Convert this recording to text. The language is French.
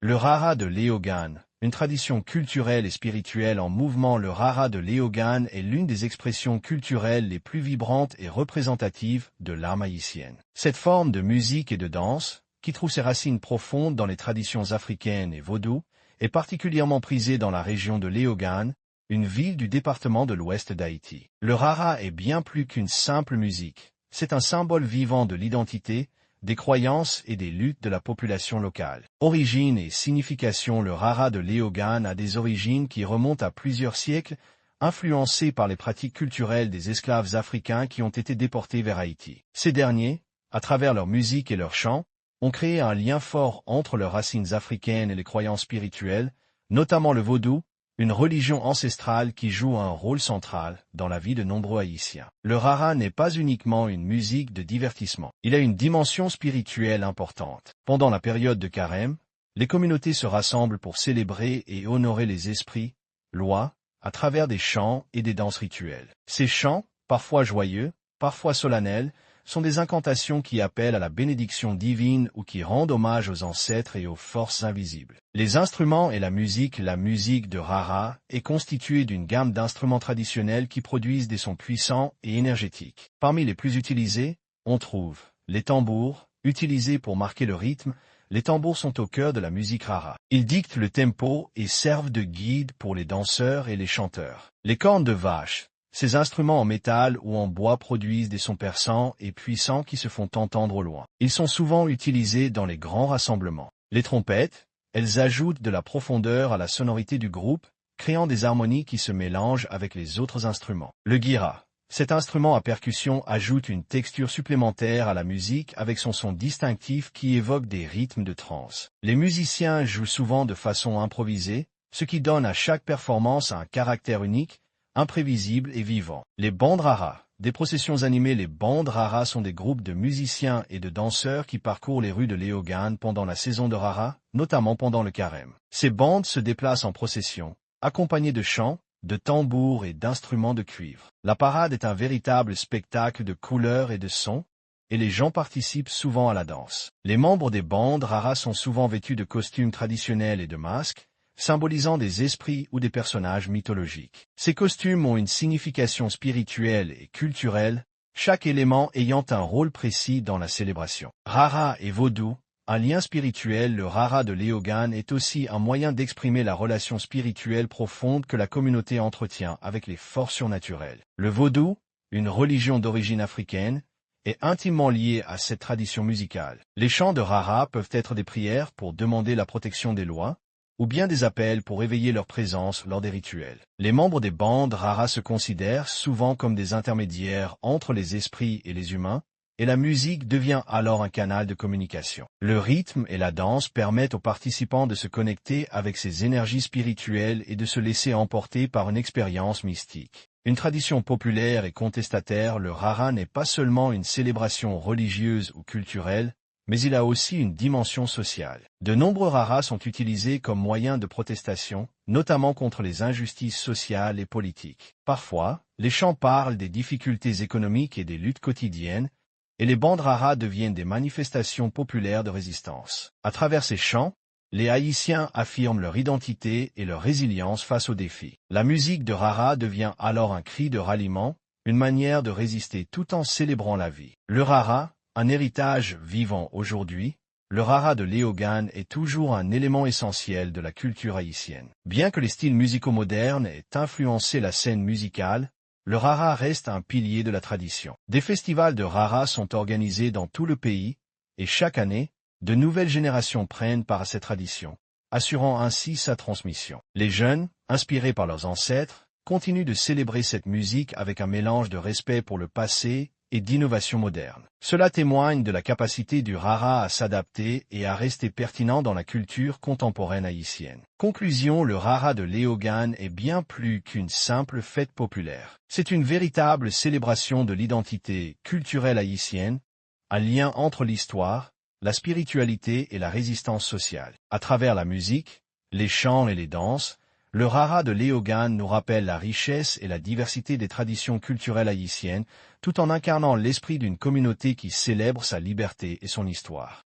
Le Rara de Léogane, une tradition culturelle et spirituelle en mouvement. Le Rara de Léogane est l'une des expressions culturelles les plus vibrantes et représentatives de l'âme haïtienne. Cette forme de musique et de danse, qui trouve ses racines profondes dans les traditions africaines et vaudou, est particulièrement prisée dans la région de Léogane, une ville du département de l'ouest d'Haïti. Le Rara est bien plus qu'une simple musique. C'est un symbole vivant de l'identité, des croyances et des luttes de la population locale. Origine et signification. Le Rara de Léogane a des origines qui remontent à plusieurs siècles, influencées par les pratiques culturelles des esclaves africains qui ont été déportés vers Haïti. Ces derniers, à travers leur musique et leurs chants, ont créé un lien fort entre leurs racines africaines et les croyances spirituelles, notamment le vaudou, une religion ancestrale qui joue un rôle central dans la vie de nombreux Haïtiens. Le Rara n'est pas uniquement une musique de divertissement. Il a une dimension spirituelle importante. Pendant la période de Carême, les communautés se rassemblent pour célébrer et honorer les esprits, lois, à travers des chants et des danses rituelles. Ces chants, parfois joyeux, parfois solennels, sont des incantations qui appellent à la bénédiction divine ou qui rendent hommage aux ancêtres et aux forces invisibles. Les instruments et la musique de Rara est constituée d'une gamme d'instruments traditionnels qui produisent des sons puissants et énergétiques. Parmi les plus utilisés, on trouve les tambours, utilisés pour marquer le rythme. Les tambours sont au cœur de la musique Rara. Ils dictent le tempo et servent de guide pour les danseurs et les chanteurs. Les cornes de vache. Ces instruments en métal ou en bois produisent des sons perçants et puissants qui se font entendre au loin. Ils sont souvent utilisés dans les grands rassemblements. Les trompettes, elles ajoutent de la profondeur à la sonorité du groupe, créant des harmonies qui se mélangent avec les autres instruments. Le guira. Cet instrument à percussion ajoute une texture supplémentaire à la musique avec son son distinctif qui évoque des rythmes de trance. Les musiciens jouent souvent de façon improvisée, ce qui donne à chaque performance un caractère unique, imprévisible et vivant. Les bandes Rara. Des processions animées. Les bandes Rara sont des groupes de musiciens et de danseurs qui parcourent les rues de Léogane pendant la saison de Rara, notamment pendant le carême. Ces bandes se déplacent en procession, accompagnées de chants, de tambours et d'instruments de cuivre. La parade est un véritable spectacle de couleurs et de sons, et les gens participent souvent à la danse. Les membres des bandes Rara sont souvent vêtus de costumes traditionnels et de masques, symbolisant des esprits ou des personnages mythologiques. Ces costumes ont une signification spirituelle et culturelle, chaque élément ayant un rôle précis dans la célébration. Rara et vaudou, un lien spirituel. Le Rara de Léogane est aussi un moyen d'exprimer la relation spirituelle profonde que la communauté entretient avec les forces surnaturelles. Le vaudou, une religion d'origine africaine, est intimement lié à cette tradition musicale. Les chants de Rara peuvent être des prières pour demander la protection des lois, ou bien des appels pour éveiller leur présence lors des rituels. Les membres des bandes Rara se considèrent souvent comme des intermédiaires entre les esprits et les humains, et la musique devient alors un canal de communication. Le rythme et la danse permettent aux participants de se connecter avec ces énergies spirituelles et de se laisser emporter par une expérience mystique. Une tradition populaire et contestataire, le Rara n'est pas seulement une célébration religieuse ou culturelle, mais il a aussi une dimension sociale. De nombreux Raras sont utilisés comme moyen de protestation, notamment contre les injustices sociales et politiques. Parfois, les chants parlent des difficultés économiques et des luttes quotidiennes, et les bandes Rara deviennent des manifestations populaires de résistance. À travers ces chants, les Haïtiens affirment leur identité et leur résilience face aux défis. La musique de Rara devient alors un cri de ralliement, une manière de résister tout en célébrant la vie. Le Rara, un héritage vivant aujourd'hui, le Rara de Léogane est toujours un élément essentiel de la culture haïtienne. Bien que les styles musicaux modernes aient influencé la scène musicale, le Rara reste un pilier de la tradition. Des festivals de Rara sont organisés dans tout le pays, et chaque année, de nouvelles générations prennent part à cette tradition, assurant ainsi sa transmission. Les jeunes, inspirés par leurs ancêtres, continuent de célébrer cette musique avec un mélange de respect pour le passé et d'innovation moderne. Cela témoigne de la capacité du Rara à s'adapter et à rester pertinent dans la culture contemporaine haïtienne. Conclusion, le Rara de Léogane est bien plus qu'une simple fête populaire. C'est une véritable célébration de l'identité culturelle haïtienne, un lien entre l'histoire, la spiritualité et la résistance sociale. À travers la musique, les chants et les danses, le Rara de Léogane nous rappelle la richesse et la diversité des traditions culturelles haïtiennes, tout en incarnant l'esprit d'une communauté qui célèbre sa liberté et son histoire.